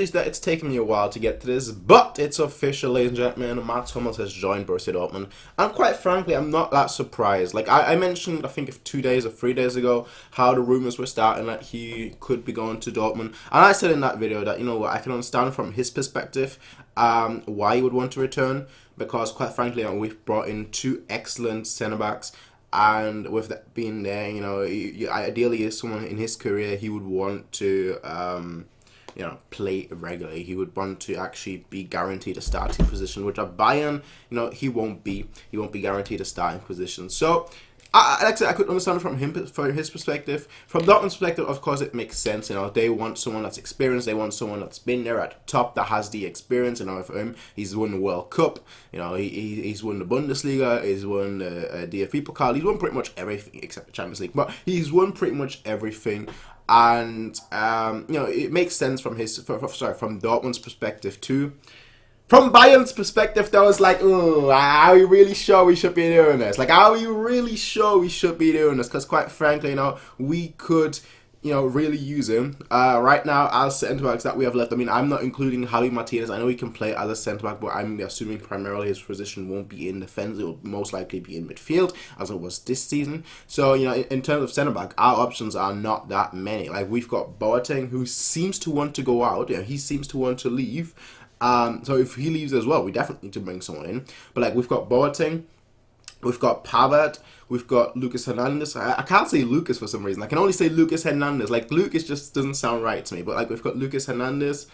apologies that it's taken me a while to get to this, but it's official, ladies and gentlemen. Mats Hummels has joined Borussia Dortmund, and quite frankly, I'm not that surprised. Like I mentioned, I think if 2 days or 3 days ago, how the rumors were starting that he could be going to Dortmund, and I said in that video that, you know what, I can understand from his perspective why he would want to return, because quite frankly, we've brought in 2 excellent centre backs. And with that being there, you know, ideally, as someone in his career, he would want to, you know, play regularly. He would want to actually be guaranteed a starting position, which at Bayern, you know, he won't be. He won't be guaranteed a starting position. So, like I said, I could understand from his perspective. From Dortmund's perspective, of course, it makes sense. You know, they want someone that's experienced. They want someone that's been there at the top, that has the experience. You know, for him, he's won the World Cup. You know, he's won the Bundesliga. He's won the DFB Pokal. He's won pretty much everything except the Champions League. But he's won pretty much everything. And you know, it makes sense from from Dortmund's perspective too. From Bayern's perspective, though, it's like, oh, are we really sure we should be doing this? Like, are we really sure we should be doing this? Because quite frankly, you know, we could, you know, really use him. Right now, as centre-backs that we have left, I mean, I'm not including Javi Martinez. I know he can play as a centre-back, but I'm assuming primarily his position won't be in defence. It will most likely be in midfield, as it was this season. So, you know, in terms of centre-back, our options are not that many. Like, we've got Boateng, who seems to want to go out. You know, he seems to want to leave. So if he leaves as well, we definitely need to bring someone in. But like, we've got Boateng, we've got Pavard, we've got Lucas Hernandez. I can't say Lucas for some reason. I can only say Lucas Hernandez. Like, Lucas just doesn't sound right to me. But like, we've got Lucas Hernandez,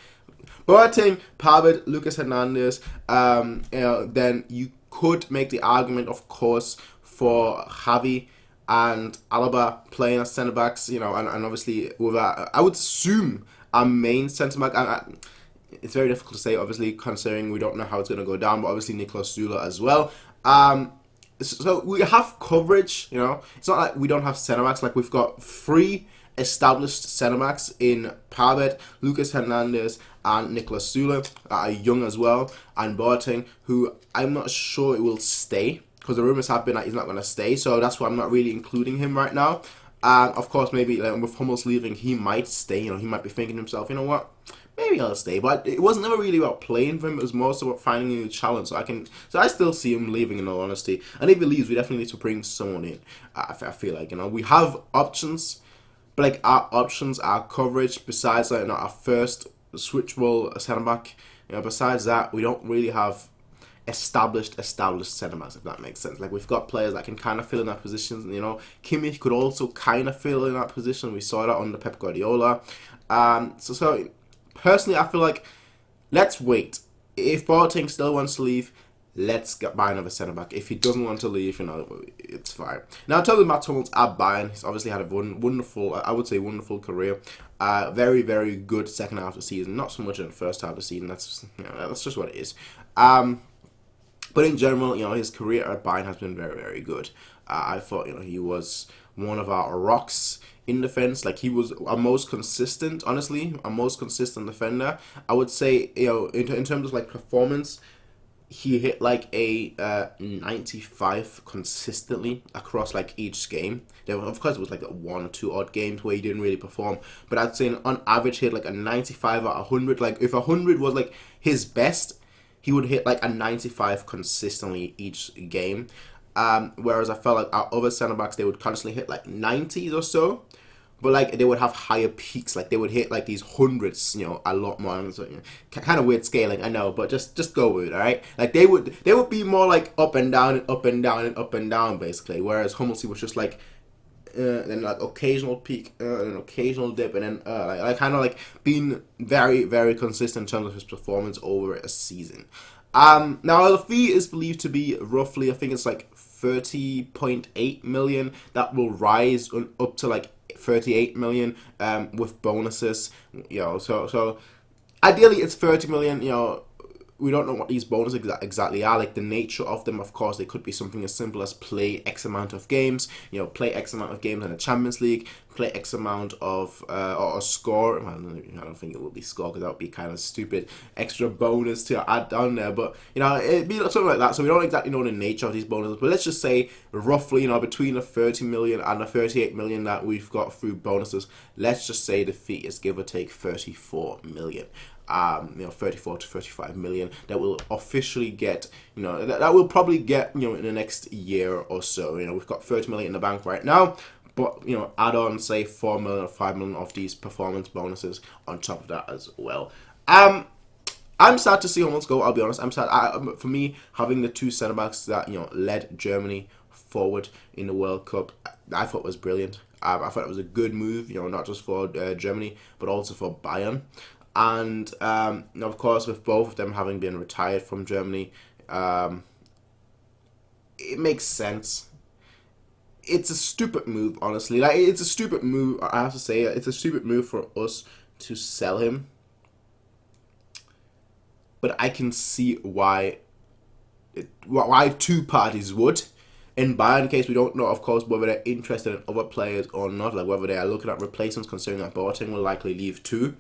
Boateng, Pavard, Lucas Hernandez. You know, then you could make the argument, of course, for Javi and Alaba playing as centre backs. You know, and obviously with I would assume our main centre back. It's very difficult to say, obviously, considering we don't know how it's going to go down, but obviously Niklas Süle as well. So we have coverage, you know. It's not like we don't have centre-backs. Like, we've got 3 established centre-backs in Pavard, Lucas Hernandez, and Niklas Süle, young as well, and Boateng, who I'm not sure it will stay, because the rumours have been that he's not going to stay, so that's why I'm not really including him right now. Of course, maybe like, with Hummels leaving, he might stay. You know, he might be thinking to himself, you know what, maybe I'll stay. But it was never really about playing for him. It was more so about finding a new challenge. So I still see him leaving, in all honesty. And if he leaves, we definitely need to bring someone in. I feel like, you know, we have options, but like, our options, our coverage, besides like, you know, our first switchable centre back, you know, besides that, we don't really have established centre backs, if that makes sense. Like, we've got players that can kind of fill in that positions, and, you know, Kimmich could also kind of fill in that position. We saw that under Pep Guardiola. So personally, I feel like, let's wait. If Boateng still wants to leave, let's buy another centre back. If he doesn't want to leave, you know, it's fine. Now, in terms of Mats Hummels at Bayern, he's obviously had a wonderful, I would say, wonderful career. Very, very good second half of the season. Not so much in the first half of the season. That's, you know, that's just what it is. But in general, you know, his career at Bayern has been very, very good. I thought, you know, he was one of our rocks in defense. Like, he was our most consistent, honestly, our most consistent defender. I would say, you know, in terms of like performance, he hit like a 95 consistently across like each game. There was, of course, it was like 1 or 2 odd games where he didn't really perform, but I'd say on average he hit like a 95 out of 100. Like, if 100 was like his best, he would hit like a 95 consistently each game. Whereas I felt like our other centre backs, they would constantly hit like 90s or so, but like they would have higher peaks. Like, they would hit like these hundreds, you know, a lot more. So, you know, kind of weird scaling, I know, but just go with it, all right? Like, they would be more like up and down and up and down and up and down, basically. Whereas Hummels, he was just like then like occasional peak, an occasional dip, and then like kind of like being very, very consistent in terms of his performance over a season. Now the fee is believed to be roughly, I think it's like 30.8 million. That will rise up to like 38 million with bonuses. You know, so ideally it's 30 million. You know, we don't know what these bonuses exactly are. Like, the nature of them, of course, they could be something as simple as play X amount of games, you know, play X amount of games in the Champions League, play X amount of, or score. I don't think it will be score, because that would be kind of stupid extra bonus to add down there. But, you know, it'd be something like that. So we don't exactly know the nature of these bonuses. But let's just say, roughly, you know, between the 30 million and the 38 million that we've got through bonuses, let's just say the fee is give or take 34 million. you know, 34 to 35 million that will officially get, you know, that will probably get, you know, in the next year or so. You know, we've got 30 million in the bank right now, but, you know, add on, say, 4 million or 5 million of these performance bonuses on top of that as well. I'm sad to see Hummels go, I'll be honest. I'm sad. For me, having the two centre-backs that, you know, led Germany forward in the World Cup, I thought was brilliant. I thought it was a good move, you know, not just for Germany, but also for Bayern. And, you know, of course, with both of them having been retired from Germany, it makes sense. It's a stupid move, honestly. Like, it's a stupid move, I have to say. It's a stupid move for us to sell him. But I can see why two parties would. In Bayern case, we don't know, of course, whether they're interested in other players or not. Like, whether they are looking at replacements, considering that Boateng will likely leave too.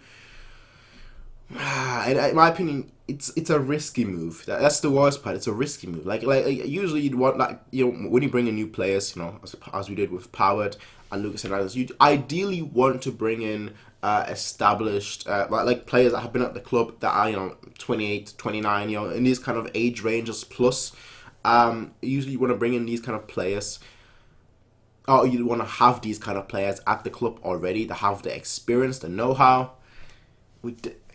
In my opinion, it's a risky move. That's the worst part. It's a risky move. Like usually you'd want, like, you know, when you bring in new players, you know, as we did with Powered and Lucas Hernandez, you ideally want to bring in established like players that have been at the club that are, you know, 28, 29, you know, in these kind of age ranges plus. Usually you want to bring in these kind of players. Or you want to have these kind of players at the club already that have the experience, the know-how.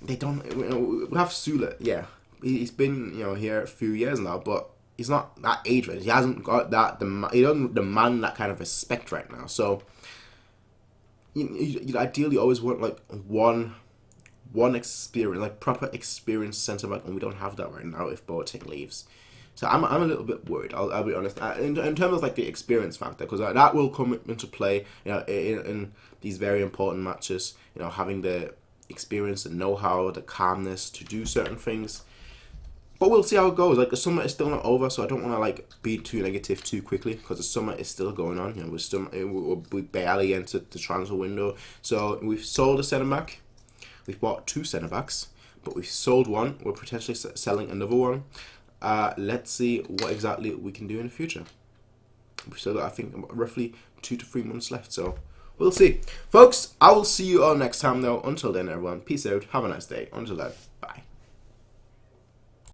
They don't. You know, we have Sule. Yeah, he's been, you know, here a few years now, but he's not that age range. He hasn't got that. He doesn't demand that kind of respect right now. So you ideally always want like one experience, like proper experienced centre back, and we don't have that right now if Boateng leaves. So I'm a little bit worried. I'll be honest. In terms of like the experience factor, because that will come into play, you know, in these very important matches. You know, having the experience, the know-how, the calmness to do certain things. But we'll see how it goes. Like, the summer is still not over, so I don't want to like be too negative too quickly, because the summer is still going on. You know, we barely entered the transfer window. So we've sold a centre back, we've bought two centre backs, but we've sold one. We're potentially selling another one. Let's see what exactly we can do in the future. We've still got, I think, roughly 2 to 3 months left. So we'll see. Folks, I will see you all next time, though. Until then, everyone, peace out. Have a nice day. Until then.